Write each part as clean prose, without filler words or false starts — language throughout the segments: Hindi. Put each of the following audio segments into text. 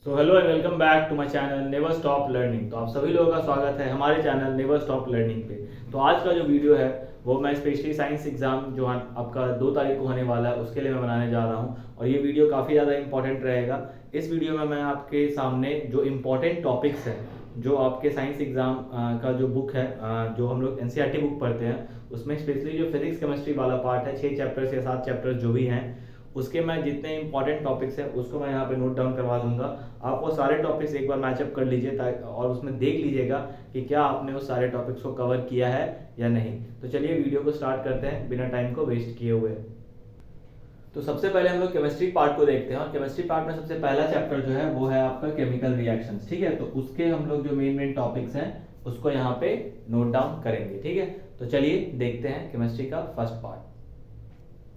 So hello and welcome back to my channel never stop learning. तो आप सभी लोगों का स्वागत है हमारे चैनल नेवर स्टॉप लर्निंग पे। तो आज का जो वीडियो है वो मैं स्पेशली साइंस एग्जाम जो आपका 2 तारीख को होने वाला है उसके लिए मैं बनाने जा रहा हूँ, और ये वीडियो काफ़ी ज़्यादा इंपॉर्टेंट रहेगा। इस वीडियो में मैं आपके सामने जो इम्पोर्टेंट टॉपिक्स हैं, जो आपके साइंस एग्जाम का जो बुक है, जो हम लोग एनसीईआरटी बुक पढ़ते हैं, उसमें स्पेशली जो फिजिक्स केमिस्ट्री वाला पार्ट है, 6 चैप्टर्स या 7 चैप्टर्स जो भी हैं, उसके मैं जितने इंपॉर्टेंट टॉपिक्स हैं उसको मैं यहाँ पे नोट डाउन करवा दूंगा। आप वो सारे टॉपिक्स एक बार मैचअप कर लीजिए और उसमें देख लीजिएगा कि क्या आपने उस सारे टॉपिक्स को कवर किया है या नहीं। तो चलिए वीडियो को स्टार्ट करते हैं बिना टाइम को वेस्ट किए हुए। तो सबसे पहले हम लोग केमिस्ट्री पार्ट को देखते हैं, और केमिस्ट्री पार्ट में सबसे पहला चैप्टर जो है वो है आपका केमिकल रिएक्शंस। ठीक है, तो उसके हम लोग जो मेन मेन टॉपिक्स हैं उसको यहाँ पे नोट डाउन करेंगे। ठीक है, तो चलिए देखते हैं केमिस्ट्री का फर्स्ट पार्ट।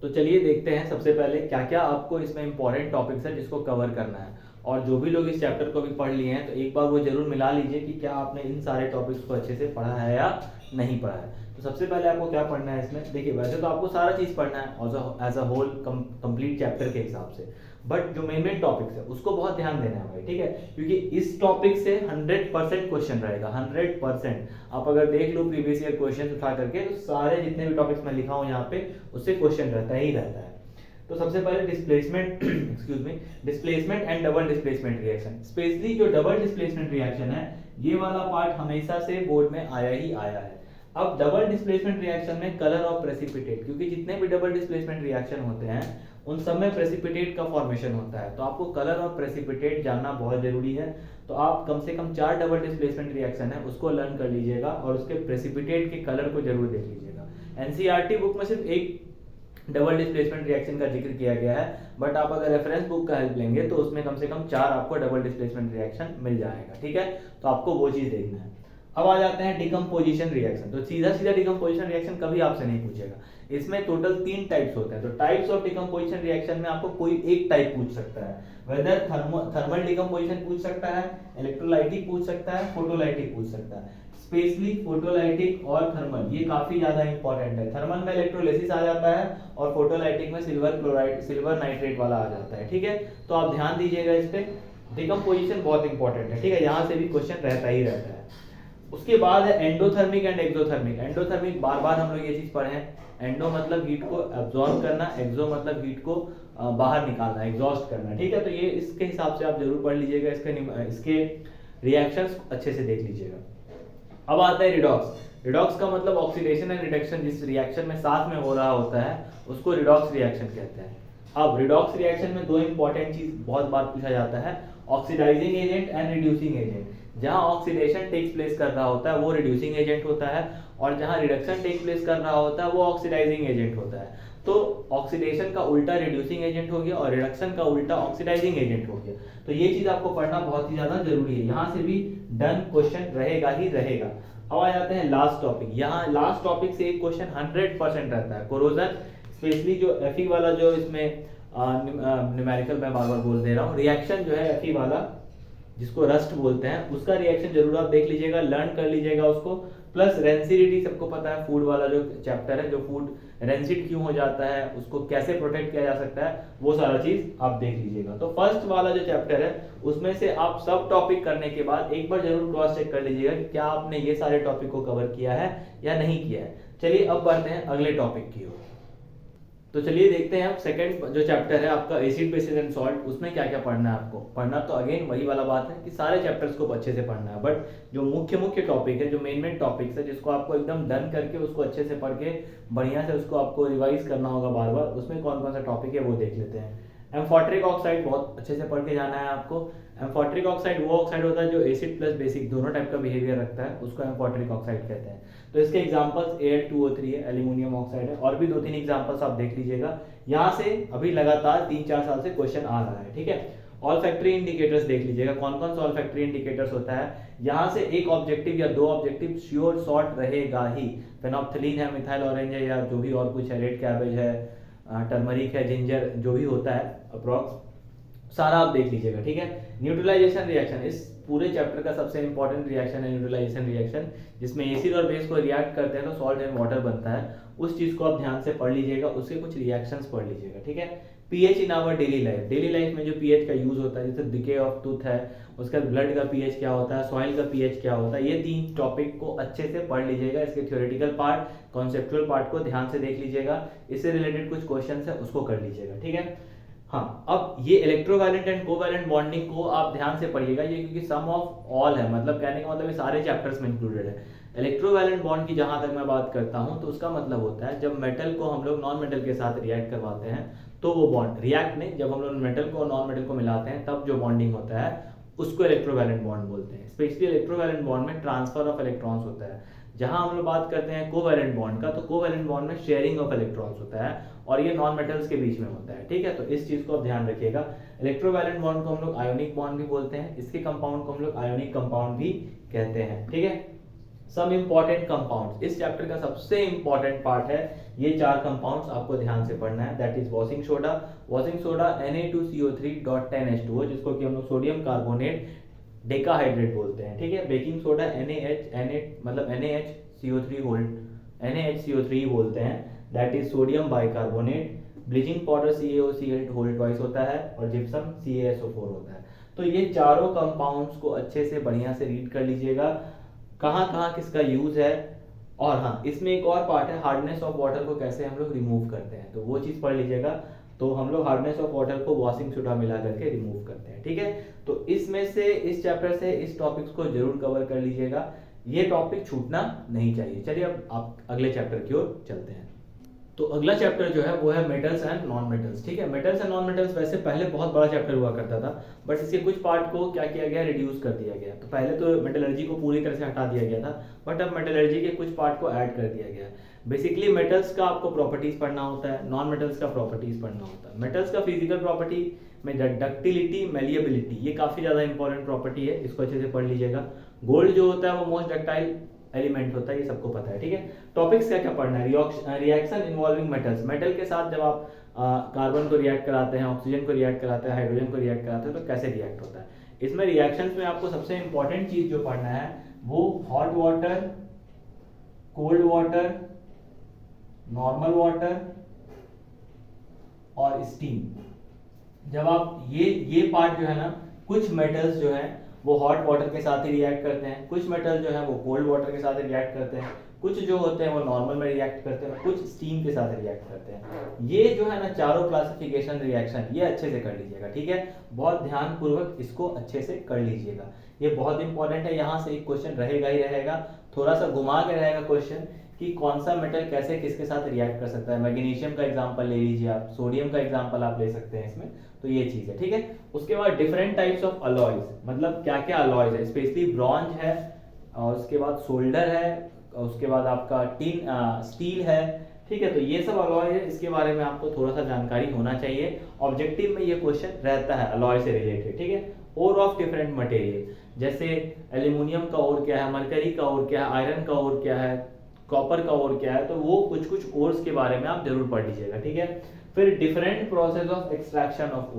तो चलिए देखते हैं सबसे पहले क्या क्या आपको इसमें इंपॉर्टेंट टॉपिक्स है जिसको कवर करना है। और जो भी लोग इस चैप्टर को भी पढ़ लिए हैं तो एक बार वो जरूर मिला लीजिए कि क्या आपने इन सारे टॉपिक्स को अच्छे से पढ़ा है या नहीं पढ़ा है। तो सबसे पहले आपको क्या पढ़ना है इसमें, देखिए वैसे तो आपको सारा चीज़ पढ़ना है as a whole complete chapter के हिसाब से, बट जो मेन मेन टॉपिक्स है उसको बहुत ध्यान देना है भाई। ठीक है, क्योंकि इस टॉपिक से 100% क्वेश्चन रहेगा, 100%। आप अगर देख लो प्रीवियस ईयर क्वेश्चन उठा करके तो सारे जितने भी टॉपिक्स मैं लिखा हूँ यहाँ पे उससे क्वेश्चन रहता ही रहता है। तो सबसे पहले displacement excuse me displacement and double displacement reaction. Specially जो डबल डिस्प्लेसमेंट रिएक्शन है ये वाला पार्ट हमेशा से बोर्ड में आया ही आया है। अब डबल डिस्प्लेसमेंट रिएक्शन में कलर ऑफ प्रेसिपिटेट, क्योंकि जितने भी डबल डिस्प्लेसमेंट रिएक्शन होते हैं उन सब में प्रेसिपिटेट का फॉर्मेशन होता है, तो आपको कलर ऑफ प्रेसिपिटेट जानना बहुत जरूरी है। तो आप कम से कम 4 डबल डिस्प्लेसमेंट रिएक्शन है उसको लर्न कर लीजिएगा और उसके प्रेसिपिटेट के कलर को जरूर देख लीजिएगा। एनसीईआरटी बुक में सिर्फ एक डबल डिस्प्लेसमेंट रिएक्शन का जिक्र किया गया है, बट आप अगर रेफरेंस बुक का हेल्प लेंगे तो उसमें कम से कम 4 आपको डबल डिस्प्लेसमेंट रिएक्शन मिल जाएगा। ठीक है, तो आपको वो चीज देखना है। अब आ जाते हैं डिकम्पोजिशन रिएक्शन। तो सीधा सीधा डिकम्पोजिशन रिएक्शन कभी आपसे नहीं पूछेगा। इसमें टोटल 3 टाइप्स होते हैं। तो टाइप्स ऑफ डिकम्पोजिशन रिएक्शन में आपको कोई एक टाइप पूछ सकता है, वेदर थर्मल डिकम्पोजिशन पूछ सकता है, इलेक्ट्रोलाइटिक पूछ सकता है, फोटोलाइटिक पूछ सकता है। स्पेशली फोटोलाइटिक और थर्मल ये काफी ज्यादा इंपॉर्टेंट है। थर्मल में इलेक्ट्रोलिसिस आ जाता है और फोटोलाइटिक में सिल्वर क्लोराइड सिल्वर नाइट्रेट वाला आ जाता है। ठीक है, तो आप ध्यान दीजिएगा इस पे, डिकम्पोजिशन बहुत इंपॉर्टेंट है। ठीक है, यहाँ से भी क्वेश्चन रहता ही रहता है। उसके बाद है एंडोथर्मिक एंड एक्सोथर्मिक। एंडोथर्मिक बार बार हम लोग ये चीज पढ़े हैं। एंडो मतलब हीट को एब्जॉर्ब करना, एक्सो मतलब हीट को बाहर निकालना, एग्जॉस्ट करना। ठीक है, तो ये इसके हिसाब से आप जरूर पढ़ लीजिएगा, इसके रिएक्शंस अच्छे से देख लीजिएगा। अब आता है रिडॉक्स। रिडॉक्स का मतलब ऑक्सीडेशन एंड रिडक्शन, जिस रिएक्शन में साथ में हो रहा होता है उसको रिडॉक्स रिएक्शन कहते हैं। अब रिडॉक्स रिएक्शन में 2 इंपॉर्टेंट चीज बहुत बार पूछा जाता है, oxidising agent and reducing agent. जहां ऑक्सीडेशन टेक्स प्लेस कर रहा होता है वो रिड्यूसिंग एजेंट होता है, और जहां रिडक्शन टेक प्लेस कर रहा होता है वो ऑक्सीडाइजिंग एजेंट होता है। तो ऑक्सीडेशन का उल्टा रिड्यूसिंग एजेंट हो गया और रिडक्शन का उल्टा ऑक्सीडाइजिंग एजेंट हो गया। तो ये चीज आपको पढ़ना बहुत ही ज्यादा जरूरी है, यहाँ से भी डन क्वेश्चन रहेगा ही रहेगा। अब आ जाते हैं लास्ट टॉपिक। यहाँ लास्ट टॉपिक से एक क्वेश्चन 100% रहता है, कोरोजन। स्पेशली जो एफी वाला जो इसमें न्यूमेरिकल मैं बार बार बोल दे रहा हूँ, रिएक्शन जो है एफी वाला जिसको रस्ट बोलते हैं उसका रिएक्शन जरूर आप देख लीजिएगा, लर्न कर लीजिएगा उसको। प्लस रेंसिडिटी सबको पता है, फूड वाला जो चैप्टर है, जो फूड रेंसिड क्यों हो जाता है, उसको कैसे प्रोटेक्ट किया जा सकता है, वो सारा चीज आप देख लीजिएगा। तो फर्स्ट वाला जो चैप्टर है उसमें से आप सब टॉपिक करने के बाद एक बार जरूर क्रॉस चेक कर लीजिएगा कि क्या आपने ये सारे टॉपिक को कवर किया है या नहीं किया है। चलिए अब बढ़ते हैं अगले टॉपिक की ओर। तो चलिए देखते हैं अब सेकंड जो चैप्टर है आपका एसिड बेसिस एंड सॉल्ट, उसमें क्या क्या पढ़ना है आपको। पढ़ना तो अगेन वही वाला बात है कि सारे चैप्टर्स को अच्छे से पढ़ना है, बट जो मुख्य मुख्य टॉपिक है, जो मेन मेन टॉपिक्स है, जिसको आपको एकदम डन करके उसको अच्छे से पढ़ के बढ़िया से उसको आपको रिवाइज करना होगा बार बार, उसमें कौन कौन सा टॉपिक है वो देख लेते हैं। एम्फोटरिक ऑक्साइड बहुत अच्छे से पढ़ के जाना है आपको। एम्फोटरिक ऑक्साइड वो ऑक्साइड होता है जो एसिड प्लस बेसिक दोनों टाइप का बिहेवियर रखता है, उसको एम्फोटरिक ऑक्साइड कहते हैं। तो इसके एग्जांपल्स Al2O3 है, एल्यूमिनियम ऑक्साइड है, और भी 2-3 एग्जांपल्स आप देख लीजिएगा। यहाँ से अभी लगातार 3-4 साल से क्वेश्चन आ रहा है। ठीक है, ऑल्फैक्टरी इंडिकेटर्स देख लीजिएगा, कौन कौन सा ऑल्फैक्टरी इंडिकेटर्स होता है। यहाँ से एक ऑब्जेक्टिव या 2 ऑब्जेक्टिव श्योर शॉर्ट रहेगा ही। फेनोप्थलीन है, मिथाइल ऑरेंज है, या जो भी और कुछ है, रेड कैबेज है, टर्मरिक है, जिंजर, जो भी होता है अप्रॉक्स सारा आप देख लीजिएगा। ठीक है, न्यूट्रलाइजेशन रिएक्शन इस पूरे चैप्टर का सबसे इंपॉर्टेंट रिएक्शन है, न्यूट्रलाइजेशन रिएक्शन, जिसमें एसिड और बेस को रिएक्ट करते हैं तो सॉल्ट एंड वाटर बनता है। उस चीज को आप ध्यान से पढ़ लीजिएगा, उसके कुछ रिएक्शंस पढ़ लीजिएगा। ठीक है, pH in our daily life में जो पीएच का यूज होता है, जैसे डिके ऑफ टूथ है, उसका ब्लड का पीएच क्या होता है, सॉइल का पीएच क्या होता है, ये 3 टॉपिक को अच्छे से पढ़ लीजिएगा। इसके थ्योरेटिकल पार्ट, कॉन्सेप्चुअल पार्ट को ध्यान से देख लीजिएगा, इससे रिलेटेड कुछ क्वेश्चन है उसको कर लीजिएगा, ठीक है। हाँ, अब ये इलेक्ट्रोवैलेंट एंड कोवैलेंट बॉन्डिंग को आप ध्यान से पढ़िएगा, ये क्योंकि सम ऑफ ऑल है, मतलब कहने का मतलब ये सारे चैप्टर्स में इंक्लूडेड है। इलेक्ट्रोवैलेंट बॉन्ड की जहां तक मैं बात करता हूं तो उसका मतलब होता है जब मेटल को हम लोग नॉन मेटल के साथ रिएक्ट करवाते हैं तो वो बॉन्ड रिएक्ट नहीं, जब हम लोग मेटल को नॉन मेटल को मिलाते हैं तब जो बॉन्डिंग होता है उसको इलेक्ट्रोवैलेंट बॉन्ड बोलते हैं। स्पेशली इलेक्ट्रोवैलेंट बॉन्ड में ट्रांसफर ऑफ इलेक्ट्रॉन्स होता है। जहां हम लोग बात करते हैं कोवैलेंट बॉन्ड का, तो कोवैलेंट बॉन्ड में शेयरिंग ऑफ इलेक्ट्रॉन्स होता है और ये नॉन मेटल्स के बीच में होता है, ठीक है। तो इस चीज को आप ध्यान रखिएगा। इलेक्ट्रोवैलेंट बॉन्ड को हम लोग आयोनिक बॉन्ड भी बोलते हैं, इसके कंपाउंड को हम लोग आयोनिक कंपाउंड भी कहते हैं, ठीक है। सम इंपॉर्टेंट कंपाउंड्स, इस चैप्टर का सबसे इंपॉर्टेंट पार्ट है, ये 4 कंपाउंड्स आपको ध्यान से पढ़ना है। That is washing soda Na2CO3.10H2O, जिसको कि हम लोग सोडियम कार्बोनेट डेकाहाइड्रेट बोलते हैं, ठीक है। बेकिंग सोडा NaHCO3 बोलते हैं, that is sodium bicarbonate. Bleaching powder CaOCl whole twice होता है और जिप्सम CaSO4 होता है। तो ये चारों कंपाउंड्स को अच्छे से बढ़िया से रीड कर लीजिएगा, कहाँ कहाँ किसका यूज है। और हाँ, इसमें एक और पार्ट है, हार्डनेस ऑफ वाटर को कैसे हम लोग रिमूव करते हैं, तो वो चीज पढ़ लीजिएगा। तो हम लोग हार्डनेस ऑफ वाटर को वॉशिंग सोडा मिला करके रिमूव करते हैं, ठीक है। तो इसमें से इस चैप्टर से इस टॉपिक्स को जरूर कवर कर लीजिएगा, ये टॉपिक छूटना नहीं चाहिए। चलिए अब आप अगले चैप्टर की ओर चलते हैं। तो अगला चैप्टर जो है वो है मेटल्स एंड नॉन मेटल्स, ठीक है। मेटल्स एंड नॉन मेटल्स वैसे पहले बहुत बड़ा चैप्टर हुआ करता था, बट इसके कुछ पार्ट को क्या किया गया, रिड्यूस कर दिया गया। तो पहले तो मेटलर्जी को पूरी तरह से हटा दिया गया था, बट अब मेटलर्जी के कुछ पार्ट को ऐड कर दिया गया। बेसिकली मेटल्स का आपको प्रॉपर्टीज पढ़ना होता है, नॉन मेटल्स का प्रॉपर्टीज पढ़ना होता है। मेटल्स का फिजिकल प्रॉपर्टी में डक्टिलिटी, मेलिएबिलिटी, ये काफी ज्यादा इंपॉर्टेंट प्रॉपर्टी है, इसको अच्छे से पढ़ लीजिएगा। गोल्ड जो होता है वो मोस्ट डक्टाइल एलिमेंट होता है, ये सबको पता है, ठीक है। टॉपिक्स क्या क्या पढ़ना है, रिएक्शन इन्वॉल्विंग मेटल्स, मेटल के साथ जब आप कार्बन को रिएक्ट कराते हैं, ऑक्सीजन को रिएक्ट कराते हैं, हाइड्रोजन को रिएक्ट कराते हैं, तो कैसे रिएक्ट होता है। इसमें रिएक्शंस में आपको सबसे इंपॉर्टेंट चीज जो पढ़ना है वो hot water, cold water, normal water और स्टीम। जब आप ये पार्ट जो है ना, कुछ मेटल्स जो है वो हॉट वाटर के साथ ही रिएक्ट करते हैं, कुछ मेटल जो है वो कोल्ड वाटर के साथ रिएक्ट करते हैं, कुछ जो होते हैं वो नॉर्मल में रिएक्ट करते हैं, कुछ स्टीम के साथ रिएक्ट करते हैं। ये जो है ना चारों क्लासिफिकेशन रिएक्शन, ये अच्छे से कर लीजिएगा, ठीक है। बहुत ध्यान पूर्वक इसको अच्छे से कर लीजिएगा, ये बहुत इंपॉर्टेंट है। यहाँ से एक क्वेश्चन रहेगा ही रहेगा, थोड़ा सा घुमा के रहेगा क्वेश्चन कि कौन सा मेटल कैसे किसके साथ रिएक्ट कर सकता है। मैग्नीशियम का एग्जांपल ले लीजिए आप, सोडियम का एग्जांपल आप ले सकते हैं इसमें, तो ये चीज है, ठीक है। उसके बाद डिफरेंट टाइप्स ऑफ अलॉयज, मतलब क्या क्या अलॉयज है, स्पेशली ब्रॉन्ज है, और उसके बाद सोल्डर है, उसके बाद आपका स्टील है, ठीक है। तो ये सब अलॉय है, इसके बारे में आपको थोड़ा सा जानकारी होना चाहिए। ऑब्जेक्टिव में ये क्वेश्चन रहता है अलॉय से रिलेटेड, ठीक है। ओर ऑफ डिफरेंट मटेरियल, जैसे एल्यूमिनियम का ओर क्या है, मरकरी का ओर क्या है, आयरन का ओर क्या है, कॉपर का ओर क्या है, तो वो कुछ कुछ ओर्स के बारे में आप जरूर पढ़ लीजिएगा, ठीक है। फिर different process of extraction of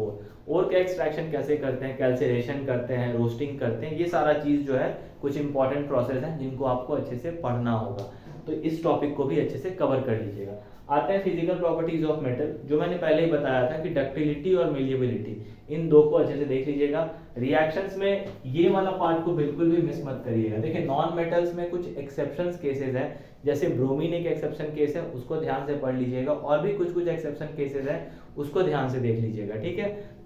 ore का एक्सट्रैक्शन कैसे करते हैं, कैल्सिनेशन करते हैं, रोस्टिंग करते हैं, ये सारा चीज जो है कुछ इंपॉर्टेंट प्रोसेस है जिनको आपको अच्छे से पढ़ना होगा। तो इस टॉपिक को भी अच्छे से कवर कर लीजिएगा। आते हैं फिजिकल प्रॉपर्टीज ऑफ मेटल, जो मैंने पहले ही बताया था कि डक्टिलिटी और मेलिएबिलिटी, इन दो को अच्छे से देख लीजिएगा। रिएक्शंस में ये वाला पार्ट को बिल्कुल भी मिस मत करिएगा। देखिए नॉन मेटल्स में कुछ एक्सेप्शंस केसेस है, जैसे ब्रोमीन एक एक्सेप्शन केस है, उसको ध्यान से पढ़ लीजिएगा, और भी कुछ कुछ एक्सेप्शन केसेस है, उसको ध्यान से देख लीजिएगा, ठीक है।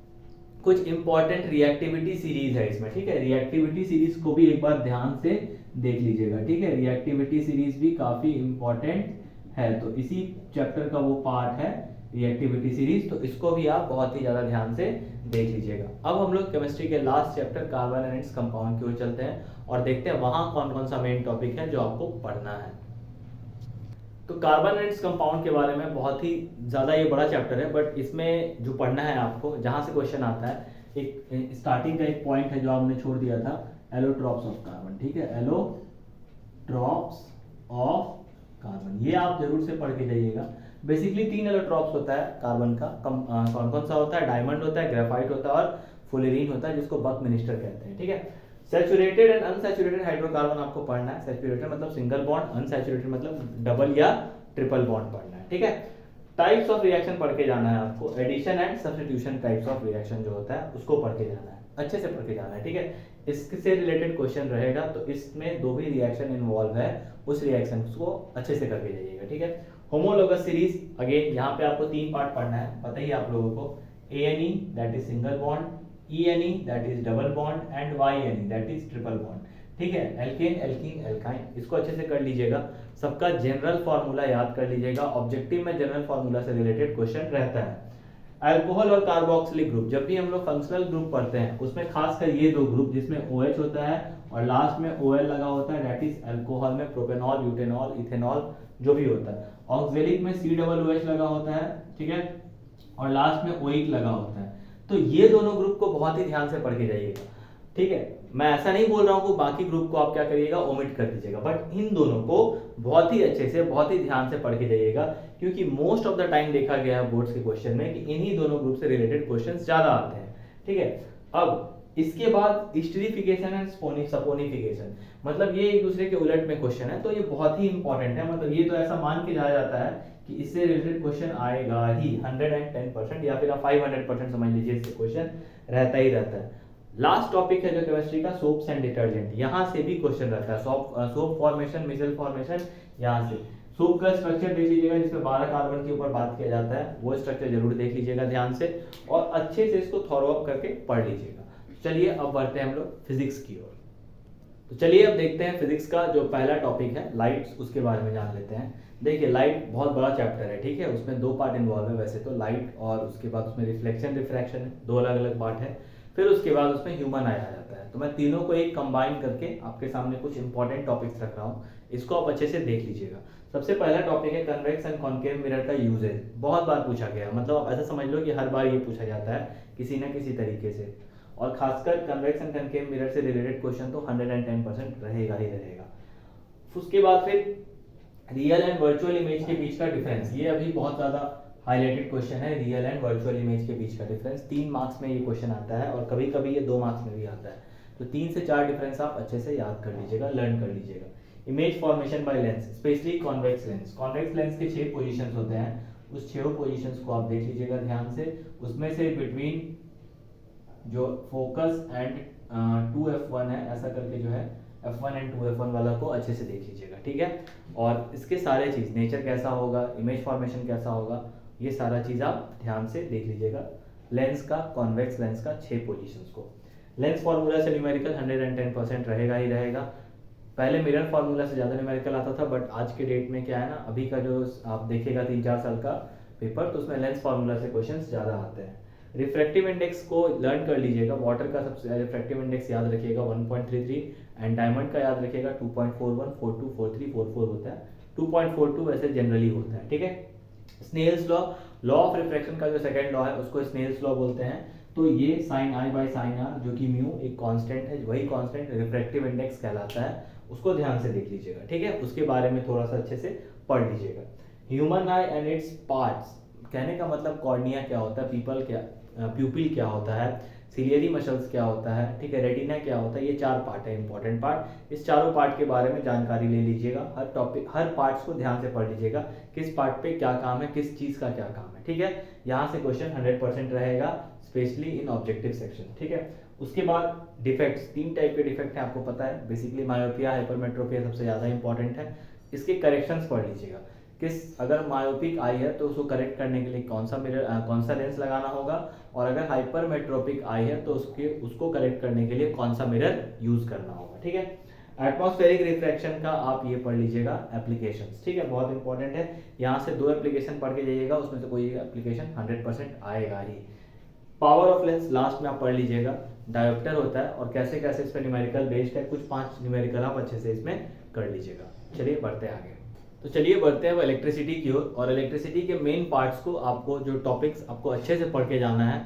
कुछ इंपॉर्टेंट रिएक्टिविटी सीरीज है इसमें, ठीक है। रिएक्टिविटी सीरीज को भी एक बार ध्यान से देख लीजिएगा, ठीक है। रिएक्टिविटी सीरीज भी काफी इंपॉर्टेंट है, तो इसी चैप्टर का वो पार्ट है रिएक्टिविटी सीरीज, तो इसको भी आप बहुत ही ज्यादा ध्यान से देख लीजिएगा। अब हम लोग केमिस्ट्री के last chapter carbon and its compound की ओर चलते हैं और देखते हैं वहां कौन कौन सा मेन टॉपिक है जो आपको पढ़ना है। तो कार्बन एंड इट्स कंपाउंड के बारे में बहुत ही ज्यादा ये बड़ा चैप्टर है, बट इसमें जो पढ़ना है आपको, जहां से क्वेश्चन आता है, एक स्टार्टिंग का एक पॉइंट है जो आपने छोड़ दिया था, एलोट्रॉप्स ऑफ कार्बन, ठीक है। एलोट्रॉप्स ऑफ कार्बन, ये आप जरूर से पढ़ के जाइएगा। बेसिकली 3 एलोट्रॉप्स होता है कार्बन का, कौन कौन सा होता है, डायमंड होता है, ग्रेफाइट होता है और फुलेरीन होता है, जिसको बकमिनिस्टर कहते हैं, ठीक है। सैचुरेटेड एंड अनसैचुरेटेड हाइड्रोकार्बन आपको पढ़ना है। सैचुरेटेड मतलब सिंगल बॉन्ड, अनसैचुरेटेड मतलब डबल या ट्रिपल बॉन्ड पढ़ना है, ठीक है। टाइप्स ऑफ रिएक्शन पढ़ के जाना है आपको, addition and substitution types of reaction जो होता है उसको पढ़ के जाना है, अच्छे से पढ़ के जाना है, ठीक है। इससे रिलेटेड क्वेश्चन रहेगा, तो इसमें दो भी रिएक्शन इन्वॉल्व है, उस रिएक्शन को अच्छे से करके जाइएगा, ठीक है। होमोलोगस सीरीज, अगेन यहाँ पे आपको 3 पार्ट पढ़ना है, पता ही आप लोगों को, ANE that is single bond, ENE that is double bond and YNE that is triple bond, ठीक है। एल्केन, एल्कीन, एल्काइन, इसको अच्छे से कर लीजिएगा। सबका जनरल फार्मूला याद कर लीजिएगा, ऑब्जेक्टिव में जनरल फार्मूला से रिलेटेड क्वेश्चन रहता है। अल्कोहल और कार्बोक्सिलिक ग्रुप, जब भी हम लोग फंक्शनल ग्रुप पढ़ते हैं उसमें खासकर ये दो ग्रुप जिसमें OH होता है और लास्ट में OL लगा होता है, दैट इज अल्कोहल में प्रोपेनॉल, ब्यूटेनॉल, इथेनॉल जो भी होता है। ऑक्जेलिक में COOH लगा होता है, ठीक है, और लास्ट में OIC लगा होता है। तो ये दोनों ग्रुप को बहुत ही ध्यान से पढ़ के जाइएगा, ठीक है। मैं ऐसा नहीं बोल रहा हूँ कि बाकी ग्रुप को आप क्या करिएगा, ओमिट कर दीजिएगा, बट इन दोनों को बहुत ही अच्छे से, बहुत ही ध्यान से पढ़ के जाइएगा, क्योंकि मोस्ट ऑफ द टाइम देखा गया है बोर्ड्स के क्वेश्चन में कि इन्हीं दोनों ग्रुप से रिलेटेड क्वेश्चंस ज्यादा आते हैं, ठीक है। अब इसके बाद स्टीरिफिकेशन एंड सपोनिफिकेशन, मतलब ये एक दूसरे के उलट में क्वेश्चन है, तो ये बहुत ही इंपॉर्टेंट है, मतलब ये तो ऐसा मान के जाया जाता है कि इससे रिलेटेड क्वेश्चन आएगा ही 110%, या फिर आप 500% समझ लीजिए, इससे क्वेश्चन रहता ही रहता है। लास्ट टॉपिक है जो केमिस्ट्री का, सोप्स एंड डिटर्जेंट, यहाँ से भी क्वेश्चन रहता है, सोप फॉर्मेशन, मिसल फॉर्मेशन, यहाँ से सोप का स्ट्रक्चर देख लीजिएगा जिसमें 12 कार्बन के ऊपर बात किया जाता है, वो स्ट्रक्चर जरूर देख लीजिएगा ध्यान से, और अच्छे से इसको थॉरो अप करके पढ़ लीजिएगा। चलिए अब बढ़ते हैं हम लोग फिजिक्स की ओर। तो चलिए अब देखते हैं फिजिक्स का जो पहला टॉपिक है लाइट्स, उसके बारे में जान लेते हैं। देखिए लाइट बहुत बड़ा चैप्टर है, ठीक है, उसमें 2 पार्ट इन्वॉल्व है वैसे तो, लाइट और उसके बाद उसमें रिफ्लेक्शन रिफ्रैक्शन है, 2 अलग अलग पार्ट है। फिर उसके बाद उसमें ह्यूमन आया जाता है, तो मैं तीनों को एक कंबाइन करके आपके सामने कुछ इंपॉर्टेंट टॉपिक्स रख रहा हूँ, इसको आप अच्छे से देख लीजिएगा। सबसे पहला टॉपिक है कन्वेक्स एंड कॉन्केव मिरर का यूजेज, बहुत बार पूछा गया, मतलब आप ऐसा समझ लो कि हर बार ये पूछा जाता है किसी न किसी तरीके से, और खासकर कन्वेक्स एंड कॉन्केव मिरर से रिलेटेड क्वेश्चन तो 110% रहेगा ही रहेगा। उसके बाद फिर रियल एंड वर्चुअल इमेज के बीच का डिफरेंस, ये अभी बहुत ज्यादा हाईलाइटेड क्वेश्चन है, रियल एंड वर्चुअल इमेज के बीच का डिफरेंस 3 मार्क्स में ये क्वेश्चन आता है, और कभी कभी ये 2 मार्क्स में भी आता है, तो 3 से 4 डिफरेंस आप अच्छे से याद कर लीजिएगा, लर्न कर लीजिएगा। Image formation by lens, specially convex lens, convex lens के 6 पोजीशंस होते हैं, उस 6 पोजीशंस को आप देख लीजिएगा ध्यान से, उसमें से बिटवीन जो फोकस एंड 2f1 है, ऐसा करके जो है f1 एंड 2f1 वाला को अच्छे से देख लीजिएगा, ठीक है। और इसके सारे चीज, नेचर कैसा होगा, इमेज फॉर्मेशन कैसा होगा, ये सारा चीज आप ध्यान से देख लीजिएगा। लेंस का, कॉन्वेक्स लेंस का 6 पोजीशंस को, लेंस फार्मूला से न्यूमेरिकल 110% रहेगा ही रहेगा। पहले मिरर फार्मूला से ज्यादा न्यूमेरिकल आता था, बट आज के डेट में क्या है ना, अभी का जो आप देखेगा 3-4 साल का पेपर, तो उसमें लेंस फार्मूला से क्वेश्चंस ज्यादा आते हैं। रिफ्रैक्टिव इंडेक्स को लर्न कर लीजिएगा, वाटर का सबसे रिफ्रैक्टिव इंडेक्स याद रखिएगा 1.33, एंड डायमंड का याद रखिएगा 2.41, 42, 43, 44 होता है, 2.42 वैसे जनरली होता है, ठीक है। Snell's law, law of refraction का जो सेकंड लॉ है उसको स्नेल्स लॉ बोलते हैं, तो ये sine i by sine r जो कि म्यू एक कांस्टेंट है, वही कांस्टेंट रिफ्रैक्टिव इंडेक्स कहलाता है, उसको ध्यान से देख लीजिएगा, ठीक है, उसके बारे में थोड़ा सा अच्छे से पढ़ लीजिएगा। Human I and its parts, कहने का मतलब कॉर्निया क्या होता है, प्यूपिल क्या होता है, सिलियरी मसल्स क्या होता है, ठीक है, रेटिना क्या होता है, ये 4 पार्ट है इंपॉर्टेंट पार्ट, इस चारों पार्ट के बारे में जानकारी ले लीजिएगा, हर टॉपिक हर पार्ट्स को ध्यान से पढ़ लीजिएगा, किस पार्ट पे क्या काम है, किस चीज का क्या काम है, ठीक है। यहाँ से क्वेश्चन 100% रहेगा, स्पेशली इन ऑब्जेक्टिव सेक्शन, ठीक है। उसके बाद डिफेक्ट्स, 3 टाइप के डिफेक्ट है, आपको पता है, बेसिकली मायोपिया, हाइपरमेट्रोपिया सबसे ज्यादा इंपॉर्टेंट है, इसके करेक्शंस पढ़ लीजिएगा, किस अगर मायोपिक आई है तो उसको करेक्ट करने के लिए कौन सा लेंस लगाना होगा, और अगर हाइपरमेट्रोपिक आई है तो उसको करेक्ट करने के लिए कौन सा मिरर यूज करना होगा, ठीक है। एटमॉस्फेरिक रिफ्रैक्शन का आप ये पढ़ लीजिएगा एप्लीकेशंस, ठीक है, बहुत इंपॉर्टेंट है, यहाँ से 2 एप्लीकेशन पढ़ के जाइएगा, उसमें से कोई एप्लीकेशन 100% आएगा ही। पावर ऑफ लेंस लास्ट में आप पढ़ लीजिएगा, डायोप्टर होता है और कैसे कैसे इस पर न्यूमेरिकल बेस्ड है, कुछ 5 न्यूमेरिकल आप अच्छे से इसमें कर लीजिएगा। चलिए बढ़ते हैं आगे। तो चलिए बढ़ते हैं इलेक्ट्रिसिटी की ओर, और इलेक्ट्रिसिटी के मेन पार्ट्स को आपको जो टॉपिक्स आपको अच्छे से पढ़ के जाना है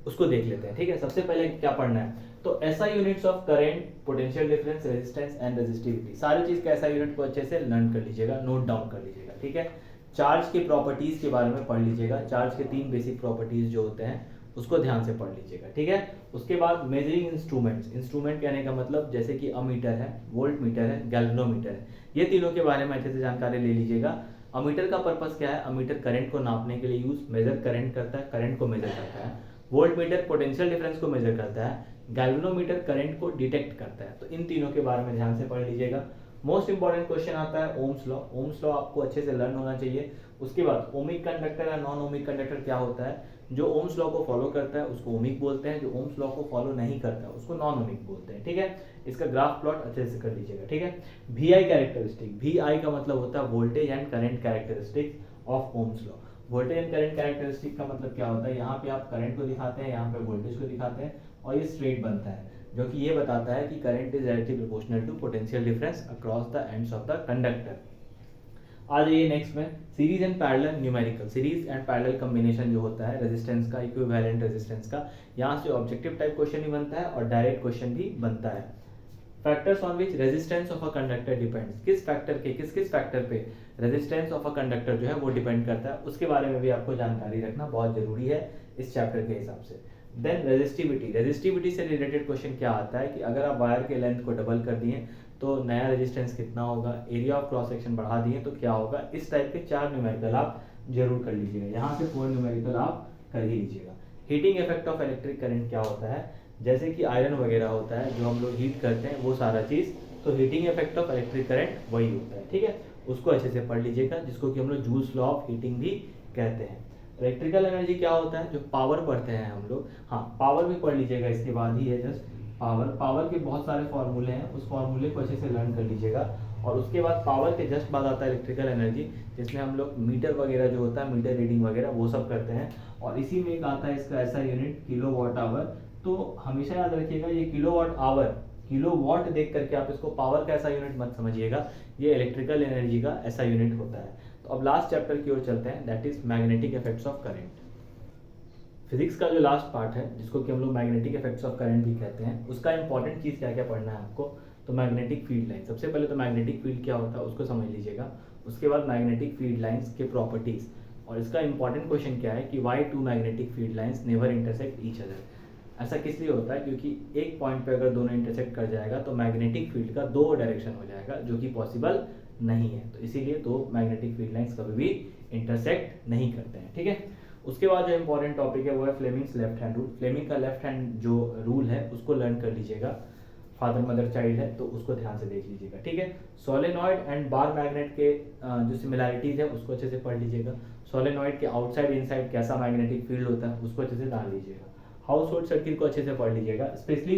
उसको देख लेते हैं, ठीक है। सबसे पहले क्या पढ़ना है, तो SI units of current, potential difference, resistance and resistivity, सारी चीज के एसआई यूनिट को अच्छे से लर्न कर लीजिएगा, नोट डाउन कर लीजिएगा, ठीक है। चार्ज के प्रॉपर्टीज के बारे में पढ़ लीजिएगा, चार्ज के 3 बेसिक प्रॉपर्टीज जो होते हैं उसको ध्यान से पढ़ लीजिएगा, ठीक है। उसके बाद मेजरिंग इंस्ट्रूमेंट्स, इंस्ट्रूमेंट कहने का मतलब जैसे कि अमीटर है, वोल्ट मीटर है, गैल्वेनोमीटर है, ये तीनों के बारे में अच्छे से जानकारी ले लीजिएगा। अमीटर का पर्पस क्या है? अमीटर करंट को नापने के लिए यूज, मेजर करंट करता है, करंट को मेजर करता है। वोल्ट मीटर पोटेंशियल डिफरेंस को मेजर करता है। गैल्वेनोमीटर करंट को डिटेक्ट करता है। तो इन तीनों के बारे में ध्यान से पढ़ लीजिएगा। मोस्ट इंपॉर्टेंट क्वेश्चन आता है ओम्स लॉ। ओम्स लॉ आपको अच्छे से लर्न होना चाहिए। उसके बाद ओमिक कंडक्टर या नॉन ओमिक कंडक्टर क्या होता है? जो ओम्स लॉ को फॉलो करता है उसको ओमिक बोलते हैं, जो ओम्स लॉ को फॉलो नहीं करता है उसको नॉन ओमिक बोलते हैं। ठीक है, इसका ग्राफ प्लॉट अच्छे से कर लीजिएगा। ठीक है, वी आई कैरेक्टरिस्टिक, वी आई का मतलब होता है voltage and current characteristic of Ohm's law. Voltage and current characteristic का मतलब क्या होता है? यहाँ पे आप करंट को दिखाते हैं, यहाँ पे वोल्टेज को दिखाते हैं और ये स्ट्रेट बनता है, जो कि ये बताता है कि current is directly proportional to potential difference across the ends of the conductor. आ जाइए नेक्स्ट में, series and parallel numerical. Series and parallel combination जो होता है रेजिस्टेंस का, इक्विवेलेंट रेजिस्टेंस का, यहाँ से ऑब्जेक्टिव टाइप क्वेश्चन भी बनता है और डायरेक्ट क्वेश्चन भी बनता है। Factors on which resistance of a conductor depends, किस फैक्टर के किस फैक्टर पे रेजिस्टेंस ऑफ अ कंडक्टर जो है वो डिपेंड करता है, उसके बारे में भी आपको जानकारी रखना बहुत जरूरी है इस चैप्टर के हिसाब से। देन रेजिस्टिविटी, रेजिस्टिविटी से रिलेटेड क्वेश्चन क्या आता है कि अगर आप वायर के लेंथ को डबल कर दिए तो नया रेजिस्टेंस कितना होगा, एरिया ऑफ क्रॉस सेक्शन बढ़ा दिए तो क्या होगा। इस टाइप के 4 न्यूमेरिकल आप जरूर कर लीजिएगा, यहाँ से 4 न्यूमेरिकल आप कर ही लीजिएगा। Heating effect of electric current क्या होता है? जैसे कि आयरन वगैरह होता है जो हम लोग हीट करते हैं वो सारा चीज़, तो heating effect of electric current वही होता है। ठीक है, उसको अच्छे से पढ़ लीजिएगा, जिसको कि हम लोग जूल्स लॉ ऑफ हीटिंग भी कहते हैं। इलेक्ट्रिकल एनर्जी क्या होता है? जो पावर पढ़ते हैं हम लोग, हाँ पावर भी पढ़ लीजिएगा, इसके बाद ही है जस्ट पावर के बहुत सारे फॉर्मूले हैं, उस फॉर्मूले को अच्छे से लर्न कर लीजिएगा। और उसके बाद पावर के जस्ट बाद आता है इलेक्ट्रिकल एनर्जी, जिसमें हम लोग मीटर वगैरह जो होता है, मीटर रीडिंग वगैरह वो सब करते हैं। और इसी में एक आता है इसका ऐसा यूनिट किलो वाट आवर। तो हमेशा याद रखिएगा ये kilo watt hour, kilo watt देख करके आप इसको पावर का ऐसा यूनिट मत समझिएगा, ये इलेक्ट्रिकल एनर्जी का ऐसा यूनिट होता है। तो अब लास्ट चैप्टर की ओर चलते हैं, that is magnetic effects of current. Physics का जो लास्ट पार्ट है, जिसको कि हम लोग मैग्नेटिक इफेक्ट्स ऑफ करंट भी कहते हैं, उसका इंपॉर्टेंट चीज़ क्या क्या पढ़ना है आपको। तो मैग्नेटिक फील्ड लाइन, सबसे पहले तो मैग्नेटिक फील्ड क्या होता है उसको समझ लीजिएगा। उसके बाद मैग्नेटिक फील्ड लाइंस के प्रॉपर्टीज, और इसका इंपॉर्टेंट क्वेश्चन क्या है कि why 2 magnetic field lines never intersect each other. ऐसा किस लिए होता है? क्योंकि एक पॉइंट पे अगर दोनों इंटरसेक्ट कर जाएगा तो मैग्नेटिक फील्ड का 2 डायरेक्शन हो जाएगा, जो कि पॉसिबल नहीं है। तो इसीलिए 2 मैग्नेटिक फील्ड लाइंस कभी भी इंटरसेक्ट नहीं करते हैं। ठीक है, उसके बाद जो इंपॉर्टेंट टॉपिक है वो है Fleming's left hand rule. Fleming का लेफ्ट हैंड जो रूल है उसको लर्न कर लीजिएगा, फादर मदर चाइल्ड है तो उसको ध्यान से देख लीजिएगा। ठीक है, सोलेनॉइड एंड बार मैग्नेट के जो सिमिलैरिटीज है उसको अच्छे से पढ़ लीजिएगा। सोलेनॉइड के आउटसाइड इनसाइड कैसा मैग्नेटिक फील्ड होता है उसको अच्छे से जान लीजिएगा। हाउस होल्ड सर्किट को अच्छे से पढ़ लीजिएगा, स्पेशली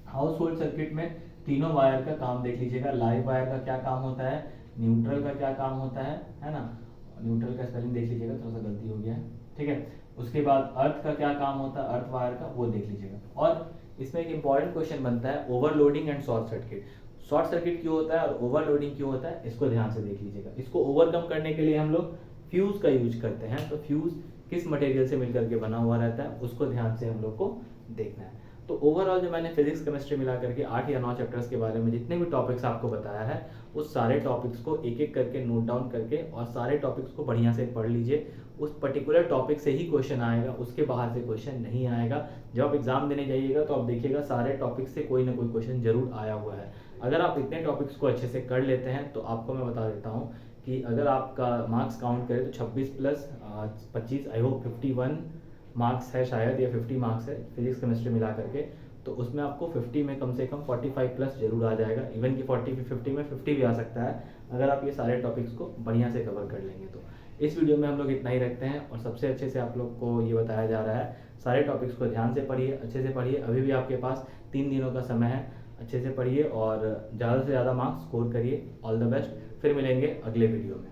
हाउस होल्ड सर्किट में तीनों वायर का काम देख लीजिएगा। लाइव वायर का क्या काम होता है, न्यूट्रल का क्या काम होता है ना, न्यूट्रल का स्पेलिंग देख लीजिएगा, थोड़ा सा गलती हो गया है। ठीक है, उसके बाद अर्थ का क्या काम होता है, अर्थ वायर का, वो देख लीजिएगा। और इसमें एक इंपॉर्टेंट क्वेश्चन बनता है overloading and short circuit. Short circuit क्यों होता है और ओवरलोडिंग क्यों होता है, इसको ध्यान से देख लीजिएगा। इसको ओवरकम करने के लिए हम लोग फ्यूज का यूज करते हैं। तो फ्यूज किस मटेरियल से मिलकर के बना हुआ रहता है उसको ध्यान से हम लोग को देखना है। तो ओवरऑल जो मैंने फिजिक्स केमिस्ट्री मिला करके 8 या 9 चैप्टर्स के बारे में जितने भी टॉपिक्स आपको बताया है, उस सारे टॉपिक्स को एक एक करके नोट डाउन करके और सारे टॉपिक्स को बढ़िया से पढ़ लीजिए। उस पर्टिकुलर टॉपिक से ही क्वेश्चन आएगा, उसके बाहर से क्वेश्चन नहीं आएगा। जब आप एग्जाम देने जाइएगा तो आप देखिएगा सारे टॉपिक से कोई ना कोई क्वेश्चन जरूर आया हुआ है। अगर आप इतने टॉपिक्स को अच्छे से कर लेते हैं तो आपको मैं बता देता हूँ कि अगर आपका मार्क्स काउंट करें तो 26 प्लस 25 आई होप 51 मार्क्स है शायद, या 50 मार्क्स है फिजिक्स केमिस्ट्री मिला करके, तो उसमें आपको 50 में कम से कम 45 प्लस जरूर आ जाएगा। इवन कि 50 में 50 भी आ सकता है अगर आप ये सारे टॉपिक्स को बढ़िया से कवर कर लेंगे। तो इस वीडियो में हम लोग इतना ही रखते हैं और सबसे अच्छे से आप लोग को ये बताया जा रहा है, सारे टॉपिक्स को ध्यान से पढ़िए, अच्छे से पढ़िए। अभी भी आपके पास 3 दिनों का समय है, अच्छे से पढ़िए और ज़्यादा से ज़्यादा मार्क्स स्कोर करिए। ऑल द बेस्ट, फिर मिलेंगे अगले वीडियो में।